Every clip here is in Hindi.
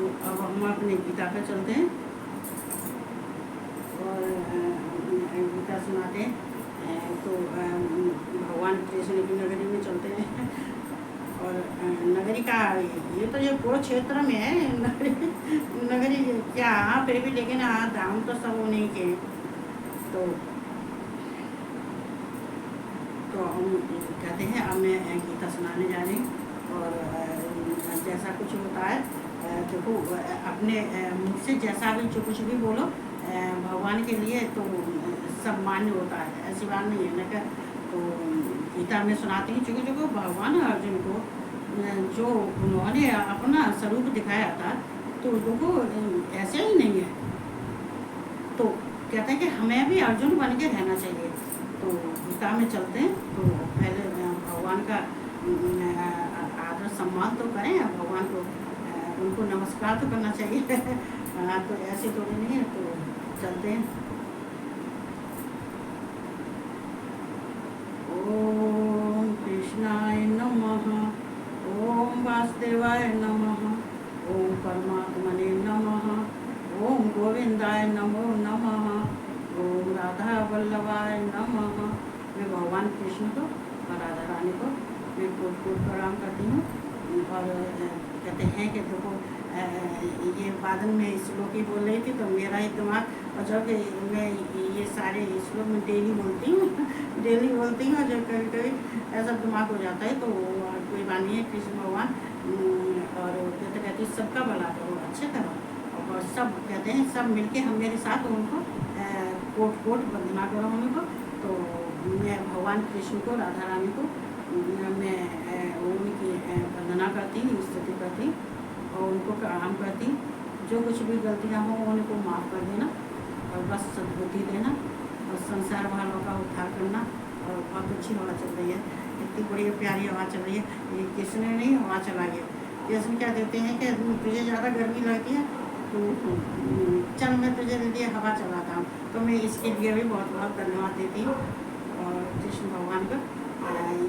अब हम अपने गीता पे चलते हैं और गीता सुनाते हैं। तो भगवान कृष्ण की नगरी में चलते हैं और नगरी का ये तो ये पूरा क्षेत्र में है नगरी। नगरी क्या यहाँ पे भी, लेकिन दाम तो सब उन्हीं के। तो हम कहते हैं अब मैं गीता सुनाने जा रही हूँ और जैसा कुछ होता है देखो अपने मुख से जैसा भी जो कुछ भी बोलो भगवान के लिए तो सब मान्य होता है, ऐसी बात नहीं है ना। तो गीता में सुनाती हूँ चूँकि जो भगवान अर्जुन को जो उन्होंने अपना स्वरूप दिखाया था तो देखो ऐसे ही नहीं है। तो कहते हैं कि हमें भी अर्जुन बन के रहना चाहिए। तो गीता में चलते हैं। तो पहले भगवान का आदर सम्मान तो करें, भगवान को उनको नमस्कार तो करना चाहिए। तो ऐसे थोड़ी नहीं है। तो चलते हैं। ओम कृष्णाय नमः, ओम वासुदेवाय नमः, ओम परमात्मने नमः, ओम गोविंदाय नमो नमः, ओम राधा वल्लभाय नमः। मैं भगवान कृष्ण को और राधा रानी को मैं कोट कोट प्रणाम करती हूँ। और कहते हैं कि देखो ये बाद में श्लोक ही बोल रही थी तो मेरा ही दिमाग, और जब मैं ये सारे श्लोक में डेली बोलती हूँ और जब कभी कभी ऐसा दिमाग हो जाता है तो कोई बात नहीं है। कृष्ण भगवान और कहते सबका भला करो, अच्छे करो, और सब कहते हैं सब मिलके हम मेरे साथ उनको कोट कोट वंदना करो उनको। तो मैं भगवान कृष्ण को, राधा रानी को मैं उनकी वंदना करती हूँ, स्तुति करती हूँ और उनको प्रणाम करती हूँ। जो कुछ भी गलतियाँ हों उनको माफ़ कर देना और बस सद्बुद्धि देना और संसार वालों का उद्धार करना। और बहुत अच्छी हवा चल रही है, इतनी बड़ी प्यारी हवा चल रही है। ये कृष्ण ने नहीं हवा चलाई है। कृष्ण क्या देते हैं कि तुझे ज़्यादा गर्मी लगती है तो चल मैं तुझे लिए हवा चलाता हूँ। तो मैं इसके लिए भी बहुत बहुत धन्यवाद देती हूँ। और कृष्ण भगवान का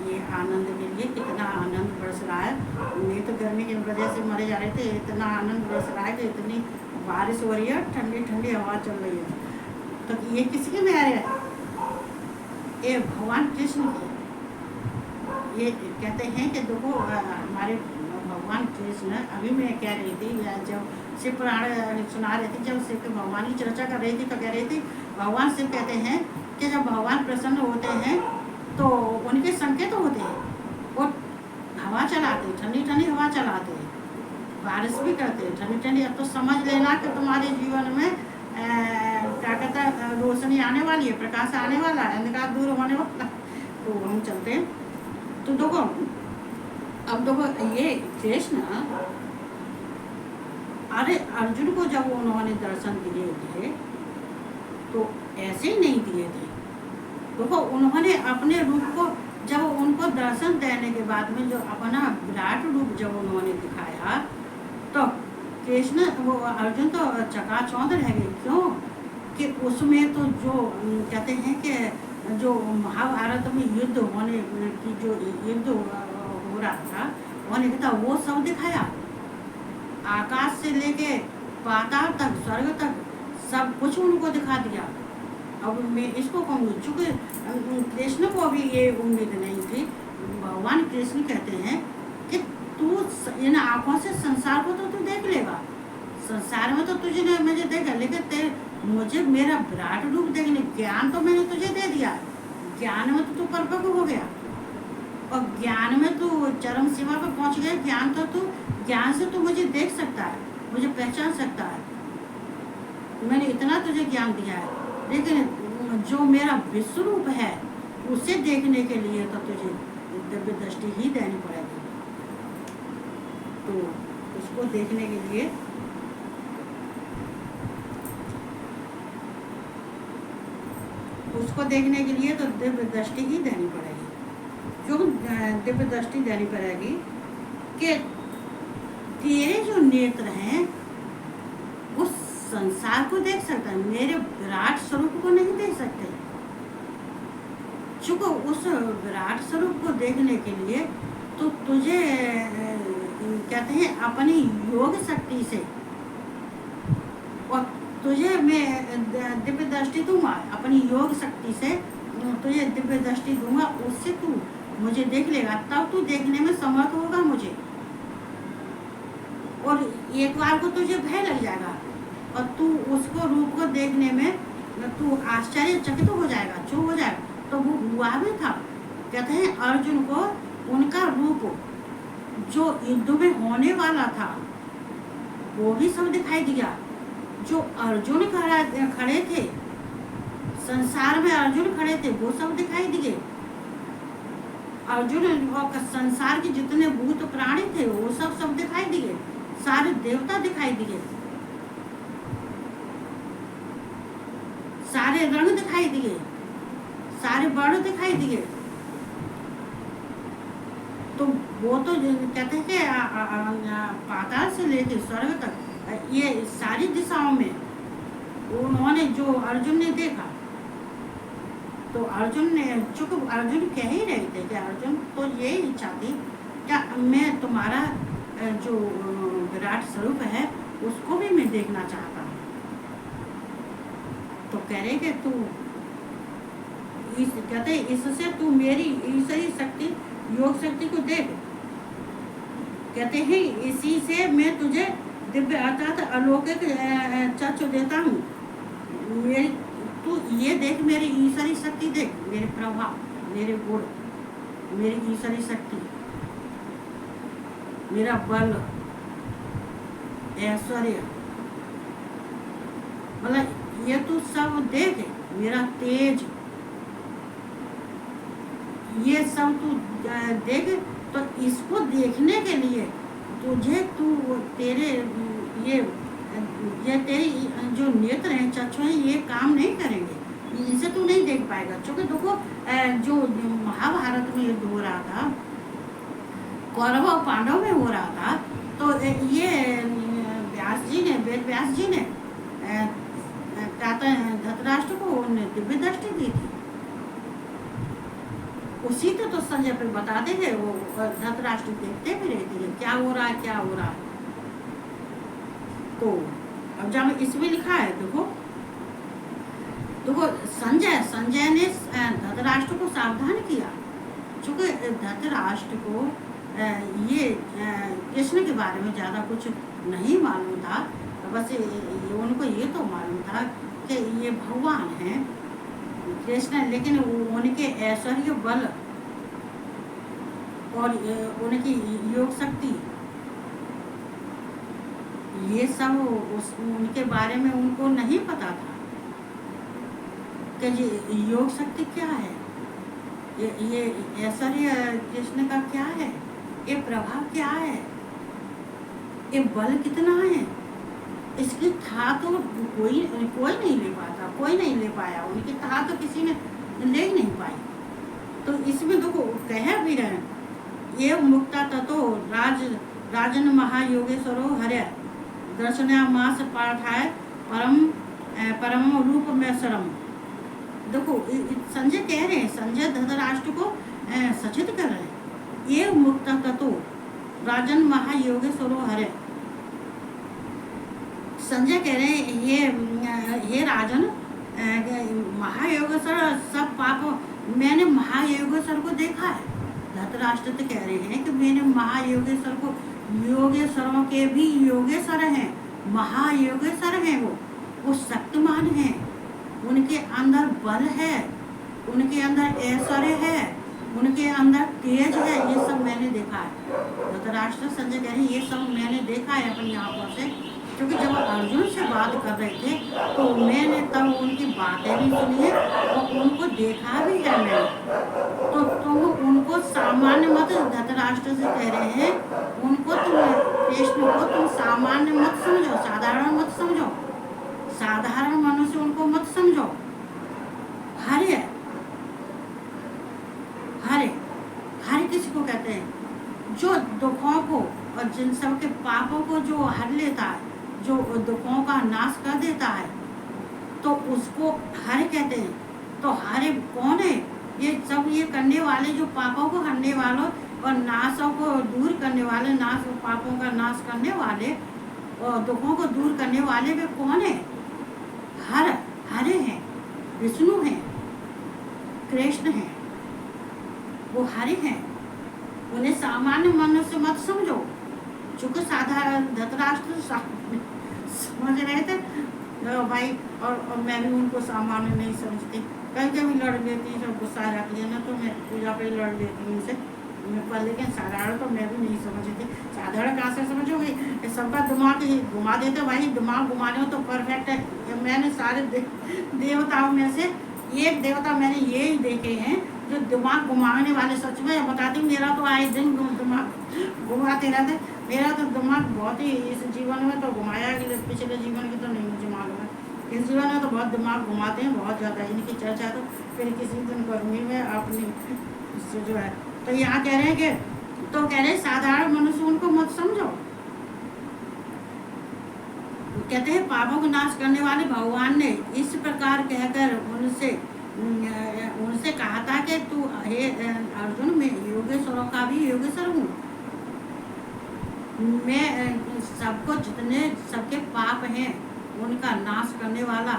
ये आनंद के लिए कितना आनंद बरस रहा है। मैं तो गर्मी की वजह से मरे जा रहे थे, इतना आनंद बरस रहा है कि इतनी बारिश हो रही है, ठंडी ठंडी हवा चल रही है। तो ये किसकी मेहर है? ये भगवान कृष्ण की। ये कहते हैं कि देखो हमारे भगवान कृष्ण, अभी मैं कह रही थी जब शिव पुराण सुना रही थी, जब शिव भगवान की चर्चा कर रही थी तो कह रही थी भगवान शिव कहते हैं कि जब भगवान प्रसन्न होते हैं तो उनके संकेत होते हैं, वो हवा चलाते हैं, ठंडी ठंडी हवा चलाते हैं, बारिश भी करते हैं ठंडी ठंडी। अब तो समझ लेना कि तुम्हारे जीवन में क्या कहता है रोशनी आने वाली है, प्रकाश आने वाला है, अंधकार दूर होने वाला। तो हम चलते हैं। तो देखो अब देखो ये कृष्ण, अरे अर्जुन को जब उन्होंने दर्शन दिए थे तो ऐसे ही नहीं दिए थे। देखो उन्होंने अपने रूप को जब उनको दर्शन देने के बाद में जो अपना विराट रूप जब उन्होंने दिखाया तो कृष्ण वो अर्जुन तो चकाचौंध रह गए। क्यों कि उसमें तो जो कहते हैं कि जो महाभारत में युद्ध होने की जो युद्ध हो रहा था होने का था वो सब दिखाया। आकाश से लेके पाताल तक, स्वर्ग तक सब कुछ उनको दिखा दिया। अब मैं इसको कहूँगी चूँकि कृष्ण को भी ये उम्मीद नहीं थी। भगवान कृष्ण कहते हैं कि तू इन आँखों से संसार को तो तू देख लेगा, संसार में तो तुझे मुझे देखा, लेकिन मुझे मेरा विराट रूप देखने, ज्ञान तो मैंने तुझे दे दिया, ज्ञान में तो तू परिपक्व हो गया और ज्ञान में तू चरम सीमा पर पहुंच गया। ज्ञान तो तू, ज्ञान से तू मुझे देख सकता है, मुझे पहचान सकता है, मैंने इतना तुझे ज्ञान दिया है। लेकिन जो मेरा विश्व रूप है उसे देखने के लिए तो तुझे दिव्य दृष्टि ही देनी पड़ेगी। तो उसको देखने के लिए तो दिव्य दृष्टि ही देनी पड़ेगी। क्यों दिव्य दृष्टि देनी पड़ेगी कि तेरे जो नेत्र हैं वो संसार को देख सकता है, मेरे विराट स्वरूप को नहीं देख सकते। चूँकि उस विराट स्वरूप को देखने के लिए तो तुझे कहते हैं अपनी योग शक्ति से तुझे मैं दिव्य दृष्टि दूंगा, अपनी योग शक्ति से तुझे दिव्य दृष्टि दूंगा, उससे तू मुझे देख लेगा, तब तू देखने में समर्थ होगा मुझे। और एक बार को तुझे भय लग जाएगा और तू उसको रूप को देखने में तू आश्चर्यचकित हो जाएगा, चुप हो जाएगा। तो वो हुआ भी था। कहते हैं अर्जुन को उनका रूप जो युद्ध में होने वाला था वो भी सब दिखाई दिया। जो अर्जुन खड़े थे, संसार में अर्जुन खड़े थे, वो सब दिखाई दिए। अर्जुन और संसार के जितने भूत प्राणी थे वो सब दिखाई दिए। सारे देवता दिखाई दिए, सारे रंग दिखाई दिए, सारे वर्ण दिखाई दिए। तो वो तो कहते हैं कि पाताल से लेकर स्वर्ग तक ये सारी दिशाओं में उन्होंने जो अर्जुन ने देखा। तो अर्जुन ने चूंकि अर्जुन कह ही रहे थे कि अर्जुन तो ये इच्छा थी क्या मैं तुम्हारा जो विराट स्वरूप है उसको भी मैं देखना चाहता हूँ। तो कह रहे कि तू कहते इससे तू मेरी ईश्वरी शक्ति योग शक्ति को देख। कहते हैं इसी से मैं तुझे दिव्य अर्थात अलौकिक चक्षु देता हूँ। मेरी तू ये देख, मेरी ईश्वरी शक्ति देख, मेरे प्रभाव, मेरे गुण, मेरी ईश्वरी शक्ति, मेरा बल, ऐश्वर्य, मतलब ये तू सब देख, मेरा तेज, ये सब तू देख। तो इसको देखने के लिए तुझे तेरे ये तेरी जो नेत्र हैं, चक्षु हैं, ये काम नहीं करेंगे, इनसे तू नहीं देख पाएगा। क्योंकि देखो जो महाभारत में युद्ध हो रहा था, कौरव और पांडव में हो रहा था, तो ये व्यास जी ने, वेद व्यास जी ने धृतराष्ट्र को दिव्य दृष्टि दी थी। उसी तो संजय पे बताते थे, वो धृतराष्ट्र देखते भी रहते थे क्या हो रहा है, क्या हो रहा है। तो अब जब इसमें लिखा है देखो संजय ने धृतराष्ट्र को सावधान किया। चूंकि धृतराष्ट्र को ये कृष्ण के बारे में ज़्यादा कुछ नहीं मालूम था, बस उनको ये तो मालूम था कि ये भगवान हैं कृष्ण, लेकिन उनके ऐश्वर्य बल और उनकी योग शक्ति ये सब उनके बारे में उनको नहीं पता था कि ये योग शक्ति क्या है, ये ऐश्वर्य कृष्ण का क्या है, ये प्रभाव क्या है, ये बल कितना है। इसकी था तो कोई नहीं ले पाता, कोई नहीं ले पाया, उनकी था तो किसी ने ले ही नहीं पाई। तो इसमें देखो कह भी रहे, ये मुक्ता ततो राजन महायोगेश्वरो हरे दर्शना मास पाठाय परम रूप में शरम। देखो संजय कह रहे हैं, संजय धृतराष्ट्र को सचेत कर रहे हैं, ये मुक्ता ततो राजन महायोगेश्वरो हरे। संजय कह रहे हैं ये राजन महायोगेश्वर सब पापों, मैंने महायोगेश्वर को देखा है। धृतराष्ट्र तो कह रहे हैं कि मैंने महायोगेश्वर को, योगेश्वरों के भी योगेश्वर हैं, महायोगेश्वर हैं, वो शक्तिमान हैं, उनके अंदर बल है, उनके अंदर ऐश्वर्य है, उनके अंदर तेज है, ये सब मैंने देखा है। धृतराष्ट्र संजय कह रहे हैं ये सब मैंने देखा है अपनी आंखों से। क्योंकि जब अर्जुन से बात कर रहे थे तो मैंने तब उनकी बातें भी सुनी है और उनको देखा भी है मैंने। तो तुम उनको सामान्य मत, धृतराष्ट्र से कह रहे हैं उनको कृष्ण को तुम सामान्य मत समझो, साधारण मत समझो, साधारण मनुष्य उनको मत समझो। हरे किसी को कहते हैं जो दुखों को और जिन सब के पापों को जो हर लेता है, जो दुखों का नाश कर देता है, तो उसको हरे कहते हैं। तो हरे कौन है? ये सब ये करने वाले, जो पापों को हरने वालों और नाशों को दूर करने वाले, पापों का नाश करने वाले और दुखों को दूर करने वाले वे कौन है? हरे हैं, विष्णु हैं, कृष्ण हैं, वो हरे हैं। उन्हें सामान्य मनुष्य मत समझो। चूंकि साधारण धृतराष्ट्र समझ रहे थे भाई, और मैं भी उनको सामान्य नहीं समझती। कहीं कभी लड़ लेती, सब गुस्सा रख लिया ना तो मैं पूजा पे लड़ लेती हूँ उनसे, पर लेकिन साधारण तो मैं भी नहीं समझती। साधारण कहाँ से समझोगे, सबका दिमाग ही घुमा देते भाई। दिमाग घुमाने हो तो परफेक्ट है। मैंने सारे देवताओं में से एक देवता मैंने ये ही देखे हैं जो दिमाग घुमाने वाले। सच में बताती हूँ, मेरा तो आए दिन दिमाग घुमाते रहते। मेरा तो दिमाग बहुत ही, इस जीवन में तो घुमाया, पिछले जीवन की तो नहीं मुझे मालूम है, इस जीवन में तो बहुत दिमाग घुमाते हैं, बहुत ज़्यादा। इनकी चर्चा तो फिर किसी दिन करूँगी मैं अपनी इससे जो है। तो यहाँ कह रहे हैं कि, तो कह रहे हैं साधारण मनुष्य उनको मत समझो। कहते हैं पापों को नाश करने वाले भगवान ने इस प्रकार कहकर उनसे कहा था कि तू हे अर्जुन, मैं योगेश्वरों का भी योगेश्वर हूँ। मैं सबको जितने सबके पाप हैं उनका नाश करने वाला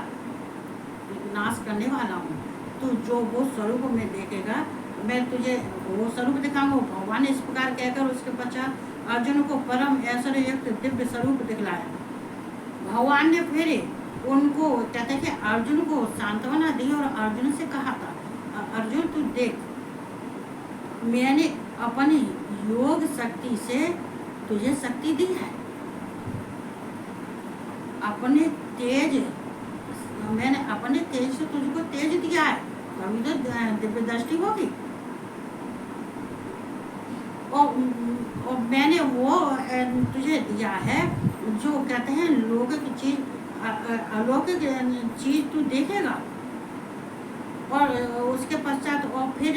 हूँ। तू जो वो स्वरूप में देखेगा, मैं तुझे वो स्वरूप दिखाऊंगा। भगवान ने इस प्रकार कहकर उसके पश्चात अर्जुन को परम ऐश्वर्य युक्त दिव्य स्वरूप दिखलाया। भगवान ने फिर उनको कहते कि अर्जुन को सांत्वना दी और अर्जुन से कहा था, अर्जुन तू देख, मैंने अपनी योग शक्ति से तुझे शक्ति दी है। मैंने अपने तेज से तुझको तेज दिया है, तभी तो दिव्य दृष्टि होगी। और मैंने वो तुझे दिया है जो कहते हैं लौकिक चीज, अलौकिक चीज तू देखेगा। और उसके पश्चात और फिर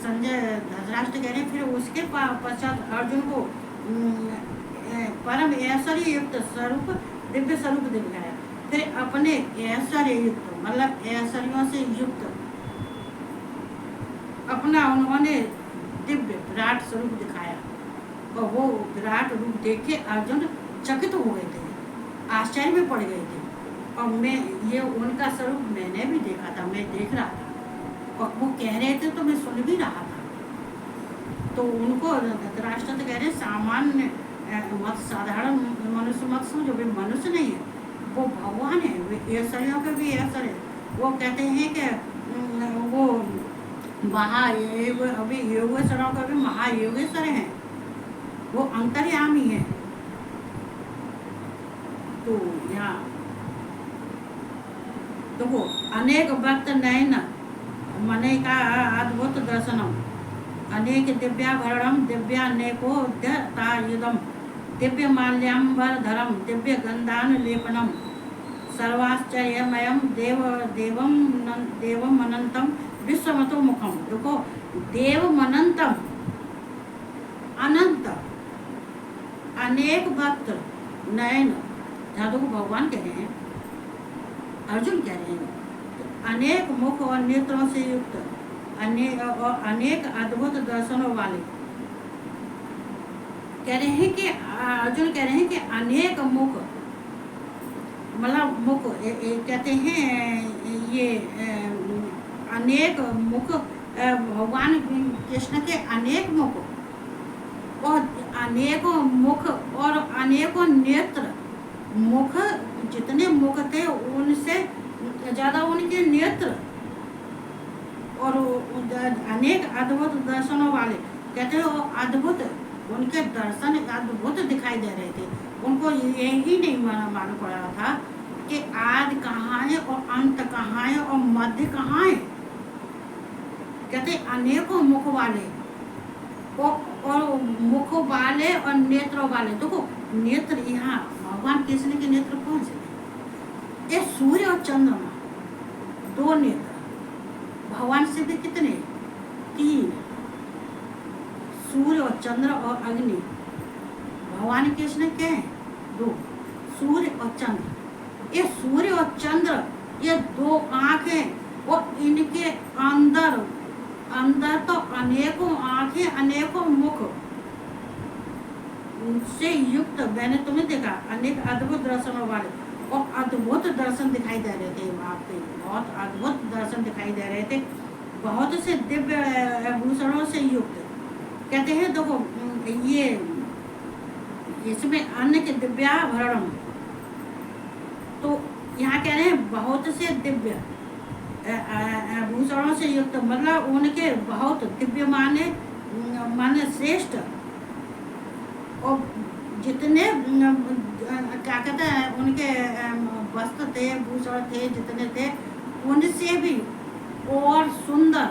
संजय धृतराष्ट्र कह रहे हैं, फिर उसके पश्चात अर्जुन को परम ऐश्वर्य युक्त स्वरूप दिव्य स्वरूप दिखाया। फिर अपने ऐश्वर्य युक्त मतलब ऐश्वर्यों से युक्त अपना उन्होंने दिव्य विराट स्वरूप दिखाया। और वो विराट रूप देख के अर्जुन चकित हो गए थे, आश्चर्य में पड़ गए थे। और मैं ये उनका स्वरूप मैंने भी देखा था, मैं देख रहा था और वो कह रहे थे तो मैं सुन भी रहा था। तो उनको धृतराष्ट्र तो कह रहे सामान्य मत, साधारण मनुष्य मत समझो, वे मनुष्य नहीं है, वो भगवान है, वे ऐश्वर्यों के भी ऐश्वर्य। वो कहते हैं कि वो अभी योगेश्वरों का भी महायोगेश्वर हैं, वो अंतर्यामी है। तो यहाँ तो वो अनेक भक्त नयन मने का अद्भुत दर्शनम, अनेक दिव्याभरणम दिव्यानेकोद्यतायुधम दिव्य माल्याम्बर धरम दिव्य गंधान लेपनम सर्वाश्चर्यमयम देवम अनंतम विश्वमतो मुखम। देखो देव अनंतम, अनंत, अनेक भक्त नयन, जादू को भगवान कह रहे हैं, अर्जुन कह रहे हैं, अनेक मुख और नेत्रों से युक्त, अनेक अद्भुत दर्शनों वाले। कह रहे हैं कि अर्जुन कह रहे हैं कि अनेक मुख मतलब मुख कहते हैं ये अनेक मुख, भगवान कृष्ण के अनेक मुख और अनेकों मुख और अनेकों नेत्र। मुख जितने मुख थे उनसे ज़्यादा उनके नेत्र, और अनेक अद्भुत दर्शनों वाले। कहते हैं वो अद्भुत, उनके दर्शन अद्भुत दिखाई दे रहे थे। उनको यही नहीं मालूम पड़ रहा था कि आदि कहाँ है और अंत कहाँ है और मध्य कहाँ है। कहते अनेकों मुख वाले और मुख वाले और नेत्रों वाले। देखो नेत्र, यहाँ भगवान कृष्ण के नेत्र कौन से थे? ये सूर्य और चंद्रमा, दो नेत्र। भगवान से भी कितने? तीन, सूर्य और चंद्र और अग्नि। भगवान कृष्ण क्या है? दो, सूर्य और चंद्र। ये सूर्य और चंद्र ये दो आंखें और इनके अंदर तो अनेकों आंखें, अनेकों मुख से युक्त। मैंने तुम्हें देखा अनेक अद्भुत दर्शनों वाले और अद्भुत दर्शन दिखाई दे रहे थे वहाँ पे, बहुत अद्भुत दर्शन दिखाई दे रहे थे, बहुत से दिव्य आभूषणों से युक्त। कहते हैं देखो ये इसमें अन्य के दिव्याभरण, तो यहाँ कह रहे हैं बहुत से दिव्य आभूषणों से युक्त, मतलब उनके बहुत दिव्य माने श्रेष्ठ, और जितने क्या कहते हैं उनके वस्त्र थे, भूषण थे, जितने थे उनसे भी और सुंदर,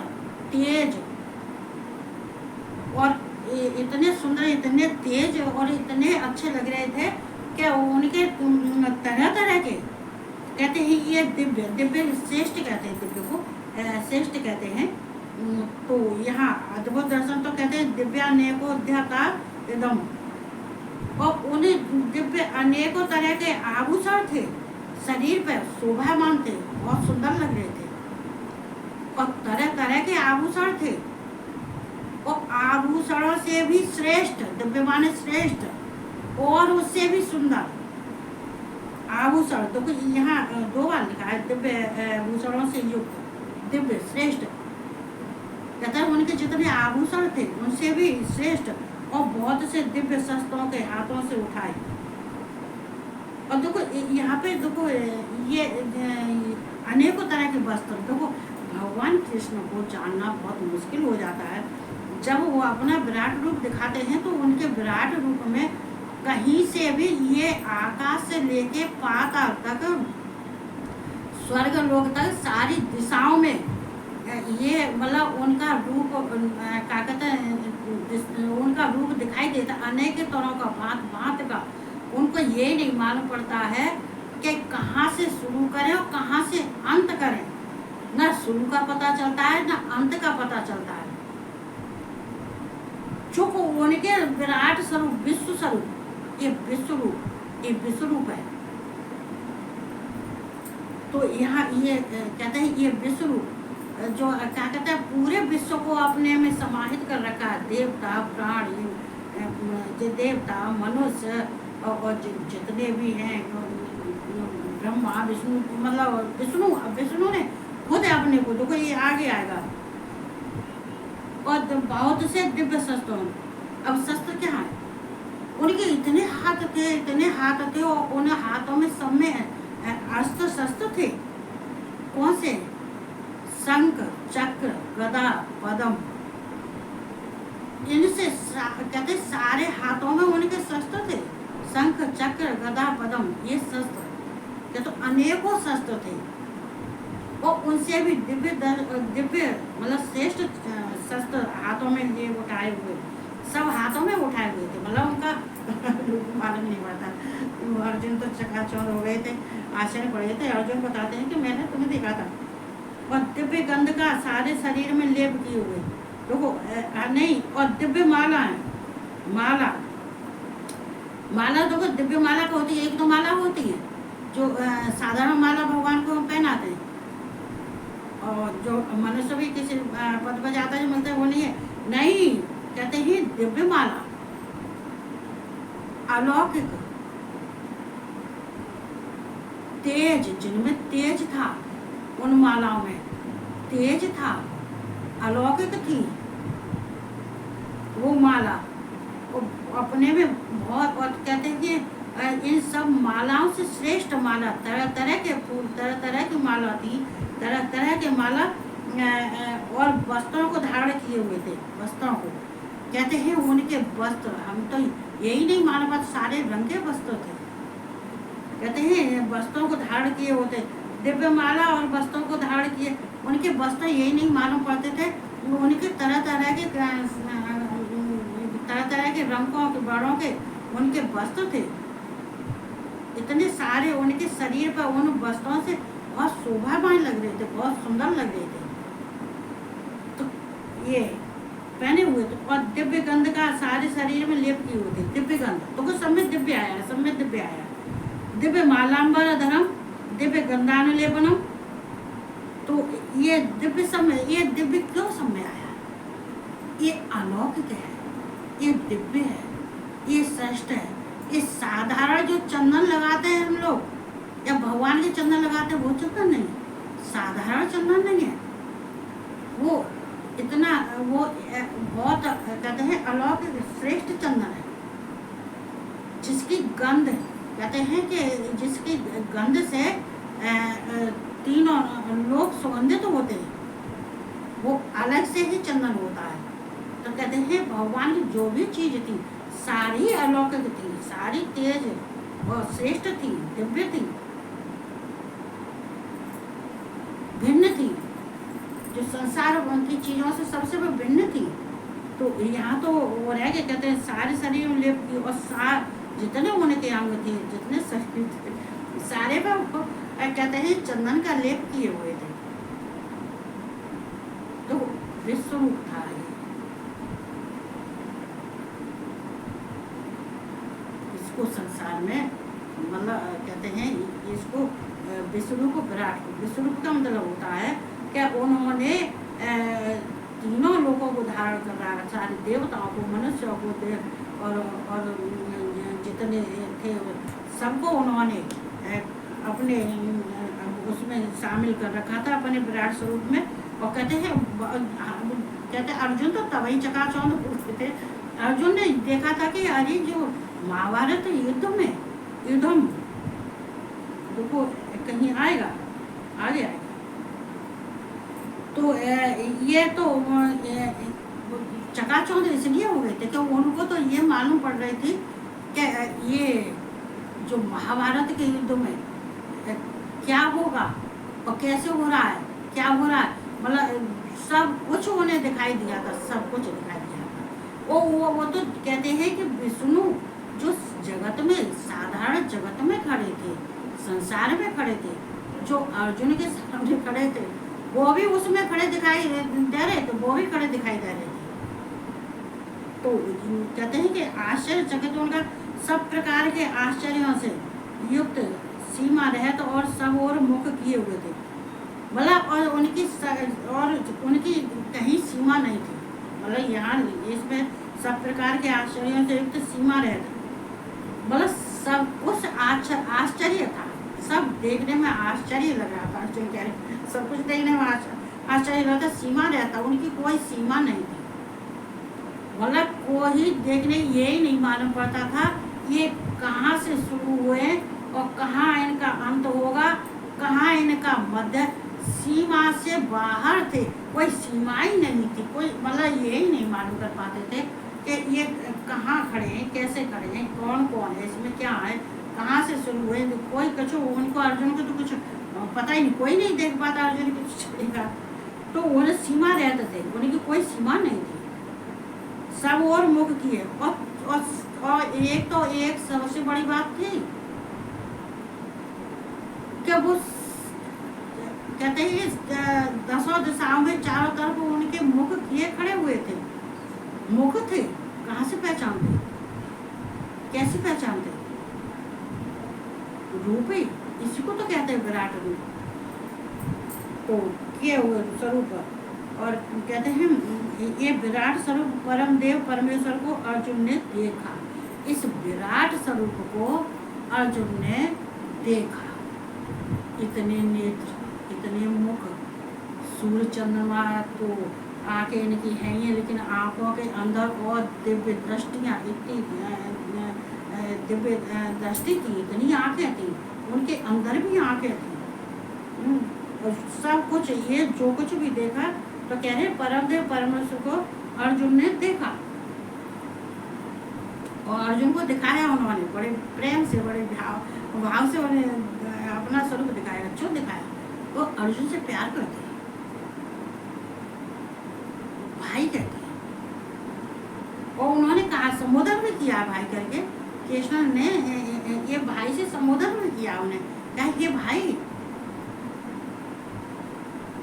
तेज, और इतने सुंदर, इतने तेज और इतने अच्छे लग रहे थे कि उनके तरह तरह के, कहते हैं ये दिव्य, दिव्य श्रेष्ठ कहते हैं, दिव्य को श्रेष्ठ कहते हैं। तो यहाँ अद्भुत दर्शन तो कहते हैं दिव्यानेकोद्यता एकदम, और उन्हें दिव्य अनेकों तरह के आभूषण थे, शरीर पर शोभामान थे, बहुत सुंदर लग रहे थे, और तरह तरह के आभूषण थे, और आभूषणों से भी श्रेष्ठ, दिव्य माने श्रेष्ठ, और उससे भी सुंदर आभूषण। तो यहाँ 2 बार लिखा है, दिव्य आभूषणों से युक्त, दिव्य श्रेष्ठ, कहता है उनके जितने आभूषण थे उनसे भी श्रेष्ठ, और बहुत से दिव्य शस्त्रों के हाथों से उठाए। और देखो यहाँ पे देखो ये अनेकों तरह के वस्त्र, देखो भगवान कृष्ण को जानना बहुत मुश्किल हो जाता है। जब वो अपना विराट रूप दिखाते हैं तो उनके विराट रूप में कहीं से भी ये आकाश से लेके पाताल तक, स्वर्ग लोक तक, सारी दिशाओं में ये मतलब उनका रूप क्या कहते हैं, उनका रूप दिखाई देता, अनेक तरह का, भांत भांत का। उनको ये नहीं मालूम पड़ता है कि कहाँ से शुरू करें और कहाँ से अंत करें, ना शुरू का पता चलता है ना अंत का पता चलता है। चूंकि उनके विराट स्वरूप, विश्व स्वरूप, ये विश्व रूप, ये विश्व रूप है। तो यहाँ ये कहते हैं ये विश्व रूप जो क्या कहते हैं पूरे विश्व को अपने में समाहित कर रखा है, देवता, प्राणी, देवता, मनुष्य, और जितने भी हैं, ब्रह्मा, विष्णु, मतलब विष्णु ने खुद अपने को, देखो ये आगे आएगा, और बहुत से दिव्य शस्त्र। अब शस्त्र क्या है, उनके इतने हाथ थे, इतने हाथ थे, और उन हाथों में सब में अस्त्र शस्त्र थे। कौन से? शंख, चक्र, गदा, पद्म, इनसे कहते सारे हाथों में उनके शस्त्र थे। शंख, चक्र, गदा, पद्म, ये शस्त्र, ये तो अनेकों शस्त्र थे, और उनसे भी दिव्य दिव्य मतलब श्रेष्ठ शस्त्र हाथों में लिए उठाए हुए, सब हाथों में उठाए हुए थे, मतलब उनका रूप मालूम नहीं पड़ता। अर्जुन तो चकाचौंध हो गए थे, आश्चर्य पड़े थे। अर्जुन बताते हैं कि मैंने तुम्हें देखा था, और दिव्य गंध का सारे शरीर में लेप किए हुए, देखो नहीं, और दिव्य माला है, माला देखो दिव्य माला का होती है। एक तो माला होती है जो साधारण माला भगवान को पहनाते हैं, और जो मनुष्य भी किसी पद पर जाता है मिलते वो नहीं कहते हैं दिव्य माला, अलौकिक, तेज, जिनमें तेज था, उन मालाओं में तेज था, अलौकिक थी वो माला, अपने में बहुत। और कहते हैं कि इन सब मालाओं से श्रेष्ठ माला, तरह तरह के फूल, तरह तरह की माला थी, तरह तरह के माला, और वस्त्रों को धारण किए हुए थे। वस्त्रों को कहते हैं उनके वस्त्र, हम तो यही नहीं मालूम, सारे रंग के वस्त्र थे। कहते हैं वस्त्रों को धारण किए होते, दिव्य माला और वस्त्रों को धारण किए, उनके वस्त्र यही नहीं मालूम पड़ते थे, उनके तरह तरह के रंगों के, बड़ों के उनके वस्त्र थे, इतने सारे उनके शरीर पर उन वस्त्रों से बहुत शोभावान लग रहे थे, बहुत सुंदर लग रहे थे। तो ये पहने हुए थे, और दिव्य गंध का सारे शरीर में लेप किए हुए थे, दिव्य गंध। तो कुछ सब में दिव्य आया, सब में दिव्य आया, दिव्य मालांबर धरम, दिव्य गंधानुलेपनम। तो ये दिव्य समय, ये दिव्य क्यों समय आया? ये अलौकिक है, ये दिव्य है, ये श्रेष्ठ है। ये साधारण जो चंदन लगाते हैं हम लोग, या भगवान के चंदन लगाते वो चंदन नहीं, साधारण चंदन नहीं है वो, इतना वो बहुत कहते हैं अलौकिक श्रेष्ठ चंदन है, जिसकी गंध कहते हैं कि जिसकी गंध से तीनों लोग सुगंधित होते हैं, वो अलग से ही चंदन होता है। तो कहते हैं भगवान की जो भी चीज थी सारी अलौकिक थी, सारी तेज और श्रेष्ठ थी, दिव्य थी, भिन्न थी, जो संसार की चीजों से सबसे भिन्न थी। तो यहाँ तो वो रह गए, कहते हैं सारे शरीर में लेप की, और जितने उनके अंग थे, जितने शरीर थे, सारे पर कहते हैं चंदन का लेप किए हुए थे। तो विश्व रूप था ये, इसको संसार में मतलब कहते हैं इसको विश्वरूप विराट। विश्वरूप का मतलब होता है कि उन्होंने तीनों लोगों को धारण कर रहा है, सारे देवताओं को, मनुष्यों को, और जितने थे सबको उन्होंने अपने उसमें शामिल कर रखा था अपने विराट स्वरूप में। और कहते हैं अर्जुन तो तभी चकाचौंध पूछते थे। अर्जुन ने देखा था कि अरे जो महाभारत युद्धम देखो कहीं आएगा, आगे आएगा। तो ये तो चकाचौंध इसलिए हो गए थे कि उनको तो ये मालूम पड़ रही थी कि ये जो महाभारत के युद्ध में क्या होगा और कैसे हो रहा है, क्या हो रहा है, मतलब सब कुछ उन्हें दिखाई दिया था, सब कुछ दिखाई दिया था। वो तो कहते हैं कि विष्णु जो जगत में, साधारण जगत में खड़े थे, संसार में खड़े थे, जो अर्जुन के सामने खड़े थे वो भी उसमें खड़े दिखाई दे रहे थे, वो भी खड़े दिखाई दे रहे थे। तो कहते हैं कि आश्चर्य चकित उनका सब प्रकार के आश्चर्यों से युक्त सीमा रहत और सब और मुख किए हुए थे, मतलब और उनकी कहीं सीमा नहीं थी, मतलब यहाँ इसमें सब प्रकार के आश्चर्यों से युक्त सीमा रहत, मतलब सब कुछ आश्चर्य था, सब देखने में आश्चर्य लग रहा था। अर्जुन कह रहे सब कुछ देखने में आश्चर्य लगा था, सीमा रहता, उनकी कोई सीमा नहीं थी, मतलब कोई देखने यही नहीं मालूम पड़ता था ये कहाँ से शुरू हुए और कहाँ इनका अंत होगा, कहाँ इनका मध्य, सीमा से बाहर थे, कोई सीमा ही नहीं थी, कोई मतलब यही नहीं मालूम कर पाते थे कि ये कहाँ खड़े हैं, कैसे खड़े हैं, कौन कौन है, इसमें क्या है, कहाँ से शुरू हुए, कोई कुछ उनको अर्जुन को तो कुछ पता ही नहीं, कोई नहीं देख पाता अर्जुन कुछ चलेगा। तो उन्हें सीमा रहते थे, उनकी कोई सीमा नहीं थी, सब और मुख किए। और एक सबसे बड़ी बात थी कि वो कहते हैं 10 दिशाओं में चारों तरफ उनके मुख किए खड़े हुए थे, मुख थे, कहाँ से पहचानते, कैसे पहचानते, रूप ही इसी को तो कहते हैं विराट रूप, तो किए हुए स्वरूप। और कहते हैं ये विराट स्वरूप परम देव परमेश्वर को अर्जुन ने देखा, इस विराट स्वरूप को अर्जुन ने देखा, इतने नेत्र, इतने मुख, सूर्य चंद्रमा तो आंखें इनकी हैं ही, लेकिन आंखों के अंदर और दिव्य दृष्टियाँ, इतनी दिव्य दृष्टि थी, इतनी आंखें थी, उनके अंदर भी आंखें थी, और सब कुछ ये जो कुछ भी देखा तो कह रहे परम देव परमेश्वर को अर्जुन ने देखा, और अर्जुन को दिखाया उन्होंने बड़े प्रेम से, बड़े भाव से उन्हें अपना स्वरूप दिखाया। क्यों दिखाया, वो अर्जुन से प्यार करते हैं, भाई कहते हैं, और उन्होंने कहा संबोधन भी किया भाई करके, कृष्ण ने ये भाई से संबोधन भी किया, उन्हें कहा ये भाई।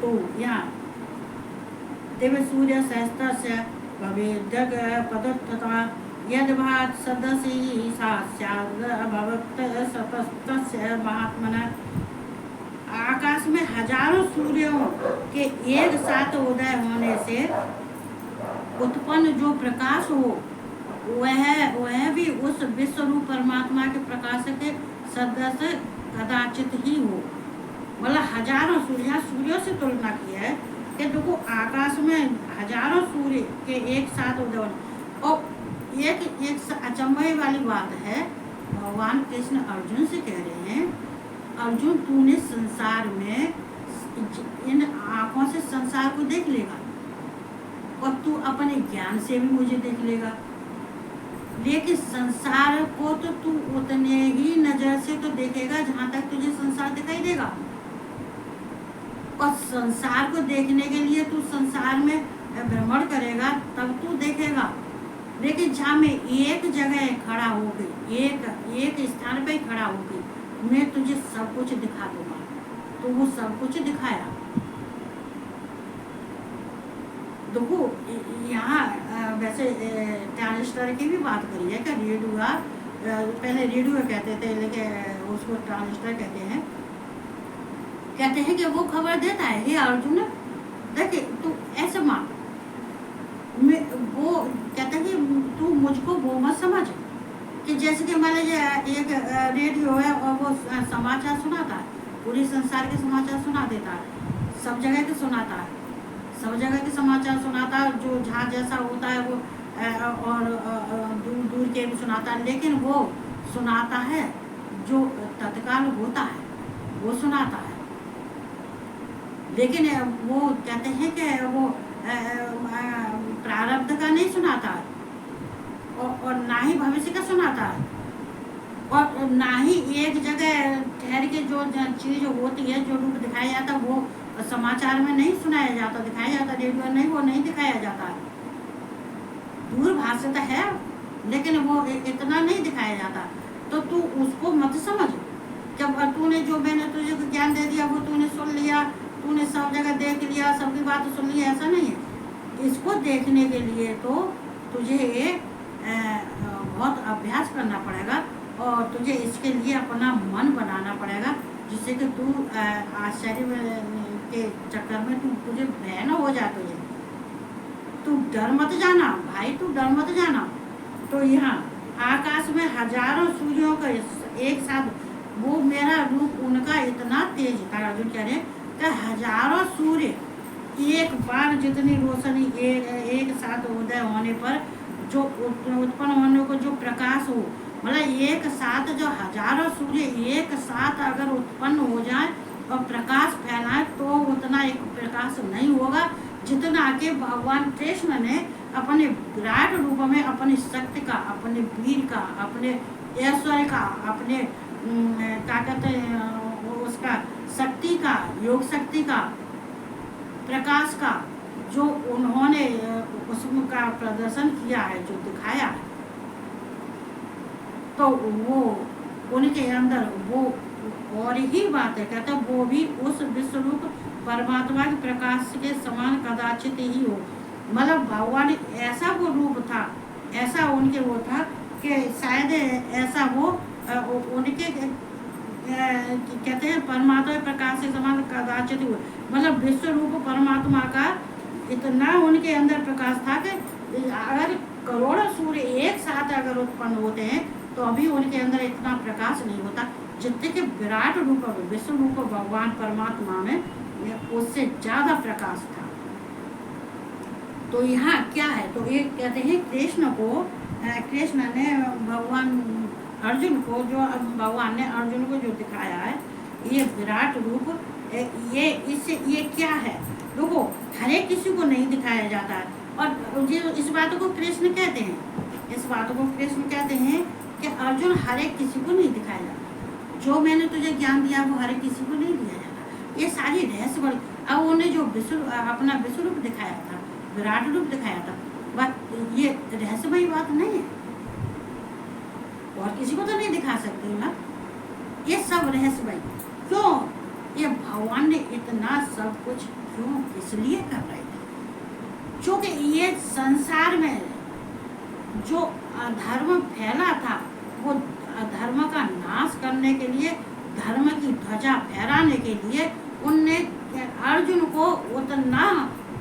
तो यहाँ दिव्य सूर्य सहस्त्रस्य भवेद् पदत्तता यद्भात् सदसि भवत् सतस्तस्य महात्मना। आकाश में हजारों सूर्यों के एक साथ उदय होने से उत्पन्न जो प्रकाश हो वह भी उस विश्व रूप परमात्मा के प्रकाश के सदस्य कदाचित ही हो। मतलब हजारों सूर्यों से तुलना की है कि देखो आकाश में हजारों सूर्य के एक साथ उदय। और एक अचंभे वाली बात है, भगवान कृष्ण अर्जुन से कह रहे हैं, अर्जुन तूने संसार में इन आंखों से संसार को देख लेगा और तू अपने ज्ञान से भी मुझे देख लेगा, लेकिन संसार को तो तू उतने ही नजर से तो देखेगा जहां तक तुझे संसार दिखाई देगा। और संसार को देखने के लिए तू संसार में भ्रमण करेगा तब तू देखेगा। लेकिन जहाँ मैं एक जगह खड़ा हो गई, एक स्थान पे खड़ा हो गई, मैं तुझे सब कुछ दिखा दूंगा। तो वो सब कुछ दिखाया। देखो यहाँ वैसे ट्रांजिस्टर की भी बात करी है कि रेडियो, पहले रेडियो कहते थे लेकिन उसको ट्रांजिस्टर कहते हैं कि वो खबर देता है, हे अर्जुन देखे तू ऐसे मान, वो कहते हैं कि तू मुझको वो मत समझ कि जैसे कि मान लीजिए एक रेडियो है और वो समाचार सुनाता है, पूरी संसार के समाचार सुना देता है, सब जगह के सुनाता है, सब जगह के समाचार सुनाता है, जो जहाँ जैसा होता है वो और दूर दूर के भी सुनाता है। लेकिन वो सुनाता है जो तत्काल होता है वो सुनाता है। लेकिन वो कहते हैं कि वो प्रारब्ध का नहीं सुनाता है और ना ही भविष्य का सुनाता है, और ना ही एक जगह ठहर के जो चीज होती है, जो रूप दिखाया जाता है वो समाचार में नहीं सुनाया जाता, दिखाया जाता, रेडियो नहीं, वो नहीं दिखाया जाता है। दूरभाष तो है लेकिन वो इतना नहीं दिखाया जाता। तो तू उसको मत समझ, जब तूने जो मैंने तुझे ज्ञान दे दिया वो तूने सुन लिया, तूने सब जगह देख लिया, सबकी बात सुन ली, ऐसा नहीं है। इसको देखने के लिए तो तुझे बहुत अभ्यास करना पड़ेगा और तुझे इसके लिए अपना मन बनाना पड़ेगा, जिससे कि तू आश्चर्य के चक्कर में तुझे भय न हो जाए। तू डर मत जाना भाई, तू डर मत जाना। तो यहाँ आकाश में हजारों सूर्यों का एक साथ, वो मेरा रूप उनका इतना तेज था, अर्जुन कह रहे कि हजारों सूर्य एक बार जितनी रोशनी एक साथ उदय होने पर जो उत्पन्न होने को जो प्रकाश हो, मतलब एक साथ जो हजारों सूर्य एक साथ अगर उत्पन्न हो जाए और प्रकाश फैलाए तो उतना एक प्रकाश नहीं होगा जितना कि भगवान कृष्ण ने अपने विराट रूप में अपनी शक्ति का, अपने वीर का, अपने ऐश्वर्य का, अपने क्या कहते हैं उसका शक्ति का, योग शक्ति का, प्रकाश का, जो उन्होंने उसका प्रदर्शन किया है, जो दिखाया है, तो वो उनके अंदर वो और ही बात है। कहते वो भी उस विश्वरूप परमात्मा के प्रकाश के समान कदाचित ही हो। मतलब भगवान ऐसा वो रूप था, ऐसा उनके वो था कि शायद ऐसा वो उनके कहते हैं परमात्मा के प्रकाश के समान कदाचित हो। मतलब विश्व रूप परमात्मा का इतना उनके अंदर प्रकाश था कि अगर करोड़ों सूर्य एक साथ अगर उत्पन्न होते हैं तो अभी उनके अंदर इतना प्रकाश नहीं होता जितने के विराट रूप विश्व रूप भगवान परमात्मा में उससे ज्यादा प्रकाश था। तो यहाँ क्या है, तो ये कहते हैं कृष्ण ने भगवान अर्जुन को, जो भगवान ने अर्जुन को जो दिखाया है ये विराट रूप, ये क्या है, देखो हर एक किसी को नहीं दिखाया जाता है। और इस बात को कृष्ण कहते हैं, कि अर्जुन हर एक किसी को नहीं दिखाया जाता, जो मैंने तुझे ज्ञान दिया वो हर एक किसी को नहीं दिया जाता। ये सारी रहस्य बड़ी, अब उन्हें जो अपना विश्व रूप दिखाया था, विराट रूप दिखाया था, बात ये रहस्यमयी बात नहीं है, और किसी को तो नहीं दिखा सकते ना, ये सब रहस्यमयी। क्यों ये भगवान ने इतना सब कुछ क्यों किस लिए कर रहे थे? क्योंकि ये संसार में जो अधर्म फैला था वो अधर्म का नाश करने के लिए, धर्म की ध्वजा फहराने के लिए उनने अर्जुन को उतना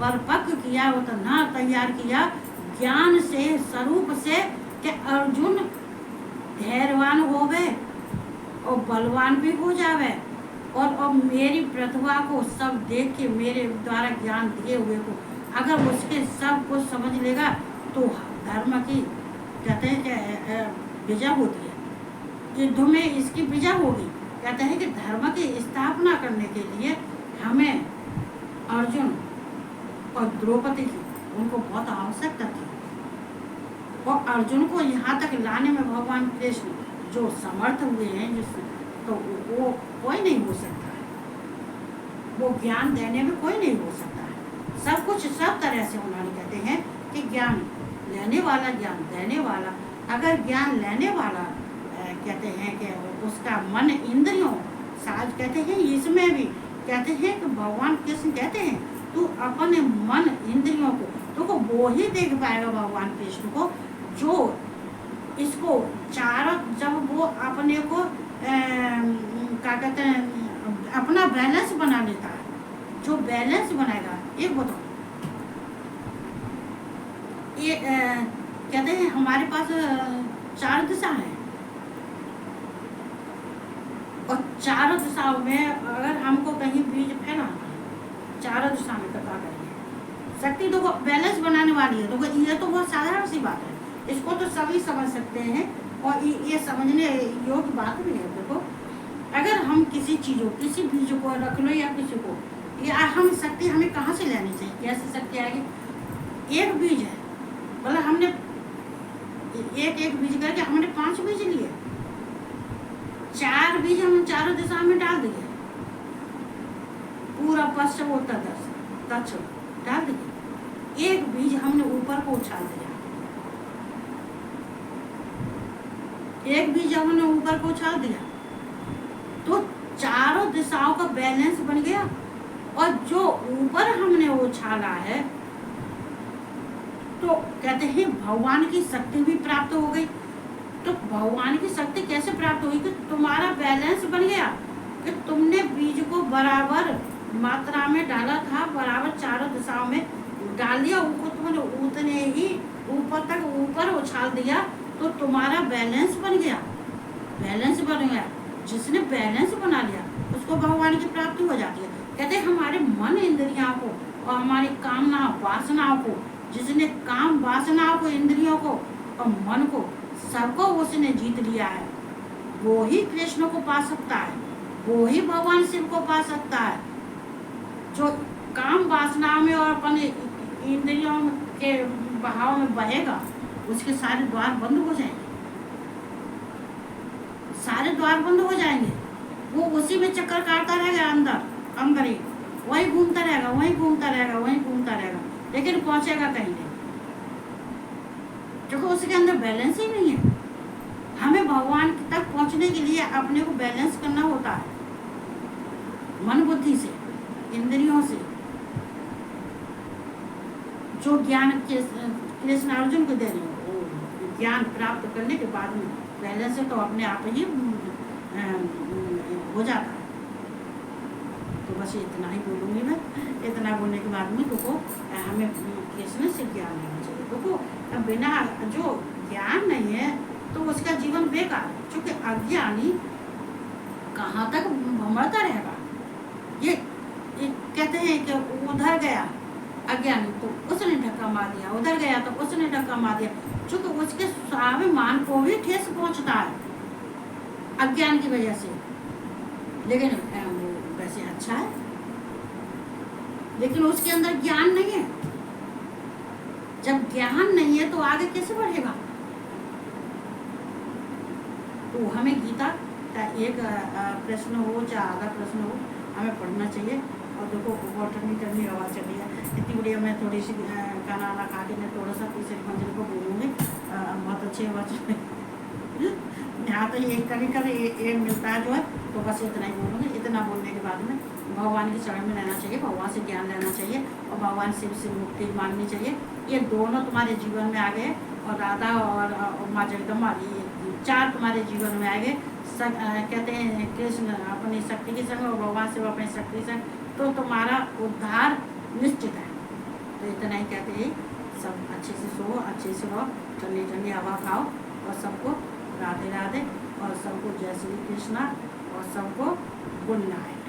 परिपक्व किया, उतना तैयार किया ज्ञान से, स्वरूप से, कि अर्जुन धैर्यवान हो गए और बलवान भी हो जावे, और मेरी प्रतिभा को सब देख के मेरे द्वारा ज्ञान दिए हुए को अगर उसके सब कुछ समझ लेगा तो धर्म की कहते हैं कि विजय होती है, युद्ध में इसकी विजय होगी। कहते हैं कि धर्म की स्थापना करने के लिए हमें अर्जुन और द्रौपदी की उनको बहुत आवश्यकता थी, और अर्जुन को यहाँ तक लाने में भगवान कृष्ण जो समर्थ हुए हैं, जिस तो वो कोई नहीं हो सकता है, वो ज्ञान देने में कोई नहीं हो सकता है। सब कुछ सब तरह से उन्होंने कहते हैं कि ज्ञान लेने वाला ज्ञान देने वाला, अगर ज्ञान लेने वाला कहते हैं कि उसका मन इंद्रियों साज, कहते हैं इसमें भी कहते हैं कि भगवान कृष्ण कहते हैं तू अपने मन इंद्रियों को तो वो ही देख पाएगा भगवान कृष्ण को जो इसको चारों, जब वो अपने को क्या कहते हैं अपना बैलेंस बना लेता है, जो बैलेंस बनाएगा। एक बताओ, ये कहते हैं हमारे पास 4 दिशा है, और 4 दिशाओं में अगर हमको कहीं बीज फैलाना है 4 दिशा में तो क्या करेंगे? शक्ति तो बैलेंस बनाने वाली है, तो ये तो बहुत साधारण सी बात है, इसको तो सभी समझ सकते हैं, और ये समझने योग्य बात भी है। देखो अगर हम किसी चीज़ को, किसी बीज को रख लो या किसी को, या हम शक्ति हमें कहाँ से लेनी चाहिए, कैसे शक्ति आएगी? एक बीज है, मतलब हमने एक बीज करके हमने 5 बीज लिए, 4 बीज हम चारों दिशा में डाल दिए, पूरा पश्चिम उत्तर दक्षिण डाल दिए, एक बीज हमने ऊपर को उछाल दिया, एक बीज हमने ऊपर को उछाल दिया, तो चारों दिशाओं का बैलेंस बन गया, और जो ऊपर हमने उछाला है तो कहते हैं भगवान की शक्ति भी प्राप्त हो गई। तो भगवान की शक्ति कैसे प्राप्त हुई? कि तुम्हारा बैलेंस बन गया, कि तुमने बीज को बराबर मात्रा में डाला था, बराबर चारों दिशाओं में डाल दिया, उनको तुमने उतने ही ऊपर तक ऊपर उछाल दिया, तो तुम्हारा बैलेंस बन गया। बैलेंस बन गया, जिसने बैलेंस बना लिया उसको भगवान की प्राप्ति हो जाती है। कहते हैं हमारे मन इंद्रियों को और हमारी कामना वासनाओं को, जिसने काम वासनाओं को, इंद्रियों को और मन को, सबको उसने जीत लिया है, वो ही कृष्ण को पा सकता है, वो ही भगवान शिव को पा सकता है। जो काम वासनाओं में और अपने इंद्रियों के बहाव में बहेगा, उसके सारे द्वार बंद हो जाएंगे, सारे द्वार बंद हो जाएंगे, वो उसी में चक्कर काटता रहेगा, अंदर ही वही घूमता रहेगा, वही घूमता रहेगा, वही घूमता रहेगा, लेकिन पहुंचेगा कहीं नहीं, क्योंकि उसके अंदर बैलेंस ही नहीं है। हमें भगवान तक पहुंचने के लिए अपने को बैलेंस करना होता है, मन बुद्धि से, इंद्रियों से। जो ज्ञान कृष्ण अर्जुन को दे रहे हो, ज्ञान प्राप्त करने के बाद में बैलेंस से तो अपने आप ही हो जाता है। तो बस इतना ही बोलूँगी मैं। इतना बोलने के बाद में देखो हमें कृष्ण से ज्ञान लेना चाहिए। देखो बिना जो ज्ञान नहीं है तो उसका जीवन बेकार है, क्योंकि अज्ञानी कहाँ तक भ्रमता रहेगा। ये कहते हैं कि उधर गया अज्ञानी तो उसने धक्का मार दिया, उधर गया तो उसने धक्का मार दिया, क्योंकि उसके स्वाभिमान को भी ठेस पहुंचता है अज्ञान की वजह से। लेकिन वैसे अच्छा है, लेकिन उसके अंदर ज्ञान नहीं है। जब ज्ञान नहीं है तो आगे कैसे बढ़ेगा? तो हमें गीता का एक प्रश्न हो चाहे आधा प्रश्न हो हमें पढ़ना चाहिए। और देखो बहुत ठंडी आवाज़ चली है, इतनी बढ़िया। मैं थोड़ी सी खाना वाना खा के मैं थोड़ा सा तीसरी मंजिल को बोलूँगी, बहुत अच्छी आवाज़ यहाँ तो एक कभी एक मिलता है जो है, तो बस इतना ही बोलूँगी। इतना बोलने के बाद में भगवान के शरण में रहना चाहिए, भगवान से ज्ञान लेना चाहिए और भगवान शिव से मुक्ति मांगनी चाहिए। ये दोनों तुम्हारे जीवन में आ गए, और राधा और माँ जगदम्बा, ये 4 तुम्हारे जीवन में आ गए। कहते हैं कृष्ण अपनी शक्ति के संग और भगवान शिव अपनी शक्ति संग, तो तुम्हारा उद्धार निश्चित है। तो इतना ही कहते हैं, सब अच्छे से सो, अच्छे से रहो, ठंडी ठंडी हवा खाओ, और सबको राधे राधे। और सबको जय श्री कृष्णा और सबको गुड नाइट।